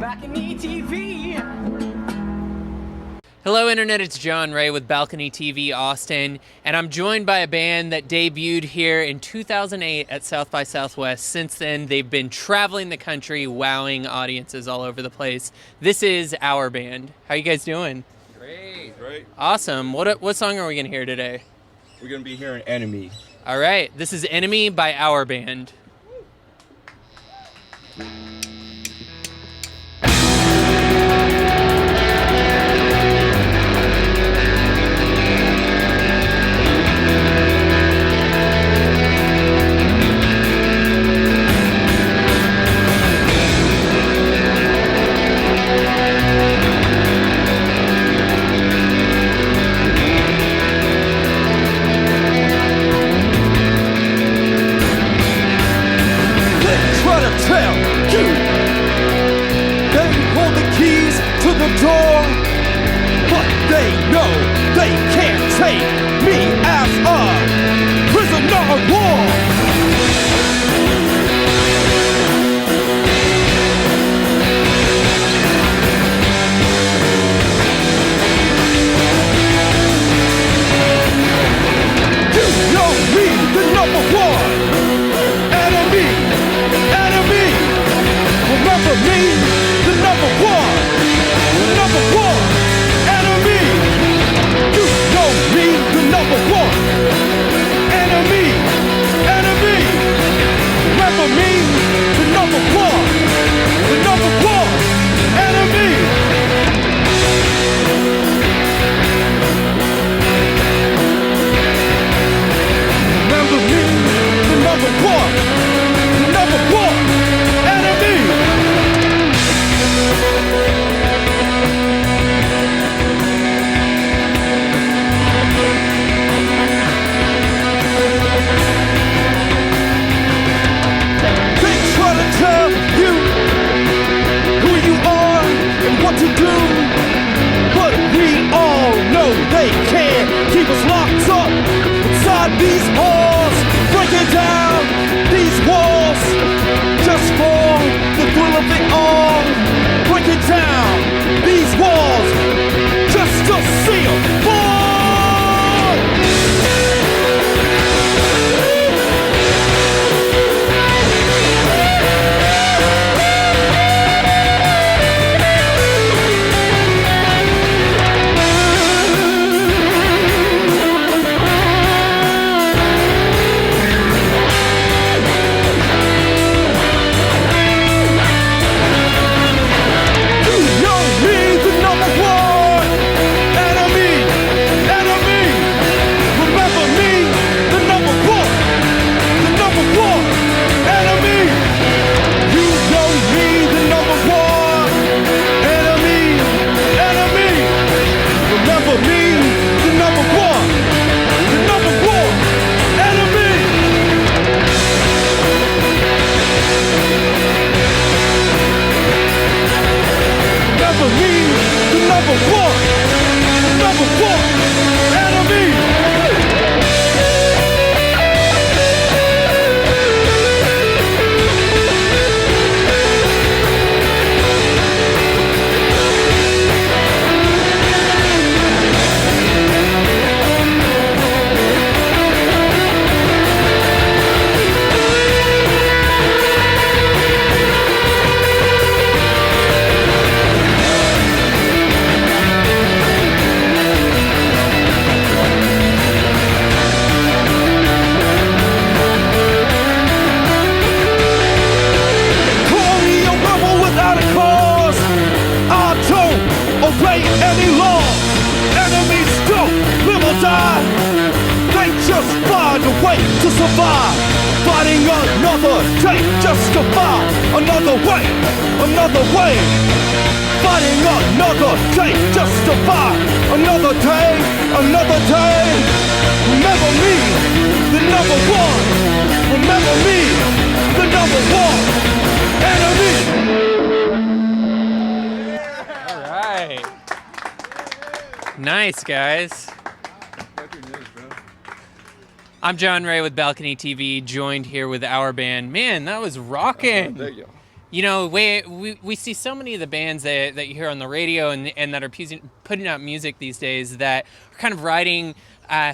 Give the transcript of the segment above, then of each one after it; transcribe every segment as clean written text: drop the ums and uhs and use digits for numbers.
BalconyTV. Hello Internet, it's John Ray with BalconyTV Austin, and I'm joined by a band that debuted here in 2008 at South by Southwest. Since then, they've been traveling the country, wowing audiences all over the place. This is Our Band. How you guys doing? Great. Awesome. What song are we gonna hear today? We're gonna be hearing Enemy. All right, this is Enemy by Our Band. Nice, guys. I'm John Ray with BalconyTV, joined here with Our Band. Man, that was rocking. Thank you. you know, we see so many of the bands that you hear on the radio and that are putting out music these days that are kind of writing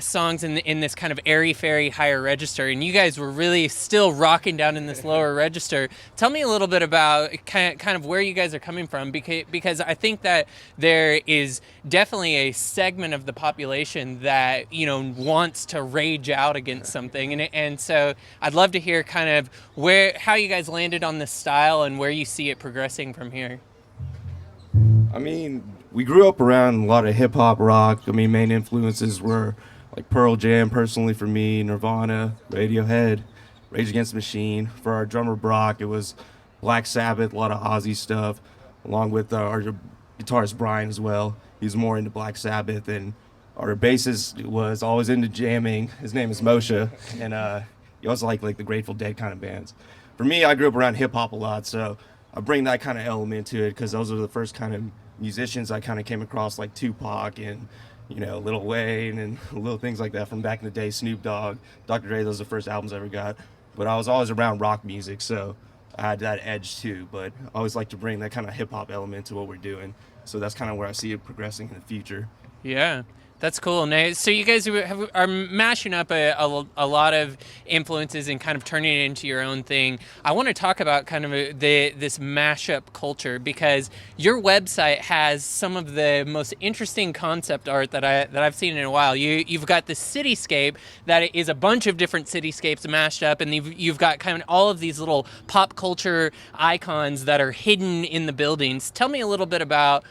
songs in this kind of airy-fairy higher register, and you guys were really still rocking down in this lower register. Tell me a little bit about kind of where you guys are coming from, because I think that there is definitely a segment of the population that, you know, wants to rage out against something, and so I'd love to hear kind of how you guys landed on this style and where you see it progressing from here. I mean, we grew up around a lot of hip hop, rock. I mean, main influences were like Pearl Jam, personally for me, Nirvana, Radiohead, Rage Against the Machine. For our drummer Brock, it was Black Sabbath, a lot of Ozzy stuff, along with our guitarist Brian as well. He's more into Black Sabbath, and our bassist was always into jamming. His name is Moshe, and he also liked like the Grateful Dead kind of bands. For me, I grew up around hip hop a lot, so I bring that kind of element to it because those are the first kind of musicians I kind of came across, like Tupac and, you know, Lil Wayne and little things like that from back in the day, Snoop Dogg, Dr. Dre. Those are the first albums I ever got. But I was always around rock music, so I had that edge too. But I always like to bring that kind of hip hop element to what we're doing. So that's kind of where I see it progressing in the future. Yeah. That's cool. Now, so you guys are mashing up a lot of influences and kind of turning it into your own thing. I want to talk about kind of this mashup culture, because your website has some of the most interesting concept art that I've seen in a while. You've got the cityscape that is a bunch of different cityscapes mashed up, and you've got kind of all of these little pop culture icons that are hidden in the buildings. Tell me a little bit about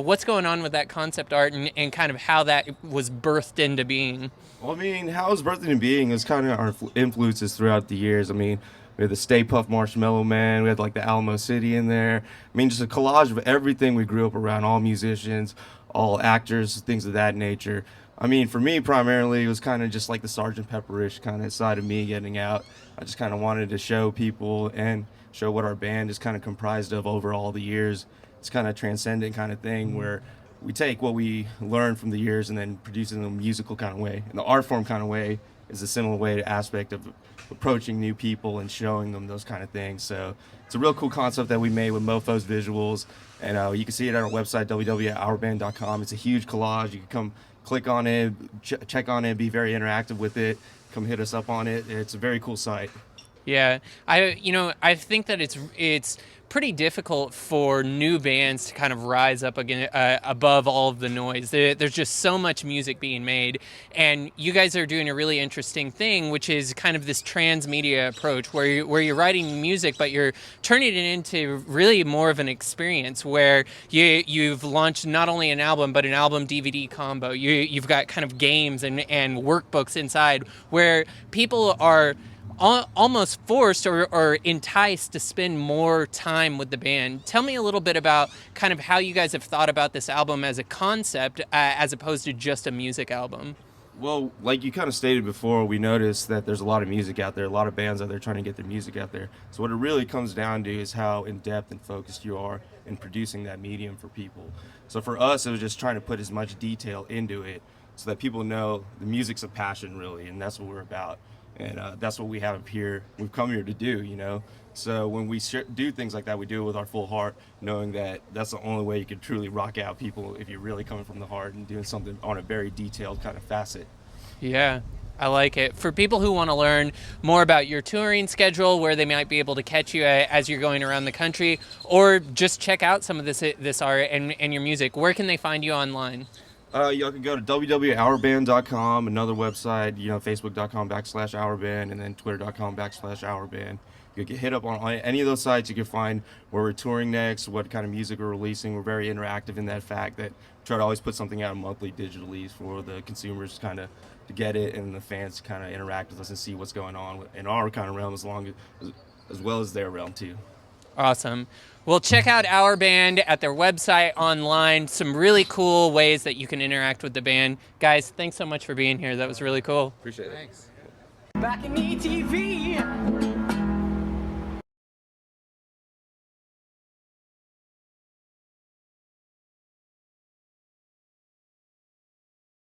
what's going on with that concept art and kind of how that was birthed into being. Well, I mean, how it was birthed into being is kind of our influences throughout the years. I mean, we had the Stay Puft Marshmallow Man, we had like the Alamo City in there. I mean, just a collage of everything we grew up around, all musicians, all actors, things of that nature. I mean, for me, primarily, it was kind of just like the Sgt. Pepperish kind of side of me getting out. I just kind of wanted to show people and show what our band is kind of comprised of over all the years. It's kind of a transcendent kind of thing where we take what we learned from the years and then produce it in a musical kind of way. And the art form kind of way is a similar way to aspect of approaching new people and showing them those kind of things. So it's a real cool concept that we made with Mofo's visuals. And you can see it on our website, www.ourband.com. It's a huge collage. You can come click on it, check on it, be very interactive with it. Come hit us up on it. It's a very cool site. Yeah, I think that it's pretty difficult for new bands to kind of rise up again above all of the noise. There's just so much music being made, and you guys are doing a really interesting thing, which is kind of this transmedia approach where you're writing music, but you're turning it into really more of an experience where you've launched not only an album but an album DVD combo. You've got kind of games and workbooks inside where people are almost forced or enticed to spend more time with the band. Tell me a little bit about kind of how you guys have thought about this album as a concept as opposed to just a music album. Well, like you kind of stated before, we noticed that there's a lot of music out there, a lot of bands out there trying to get their music out there. So what it really comes down to is how in-depth and focused you are in producing that medium for people. So for us, it was just trying to put as much detail into it so that people know the music's a passion, really, and that's what we're about. And that's what we have here. We've come here to do, you know. So when we do things like that, we do it with our full heart, knowing that that's the only way you can truly rock out people if you're really coming from the heart and doing something on a very detailed kind of facet. Yeah, I like it. For people who want to learn more about your touring schedule, where they might be able to catch you as you're going around the country, or just check out some of this art and your music, where can they find you online? Y'all can go to www.ourband.com, another website, you know, facebook.com/ourband, and then twitter.com/ourband. You can hit up on any of those sites. You can find where we're touring next, what kind of music we're releasing. We're very interactive in that fact that we try to always put something out monthly digitally for the consumers kind of to get it, and the fans to kind of interact with us and see what's going on in our kind of realm as well as their realm too. Awesome. Well, check out Our Band at their website online. Some really cool ways that you can interact with the band. Guys, thanks so much for being here. That was really cool. Appreciate it. Thanks. BalconyTV.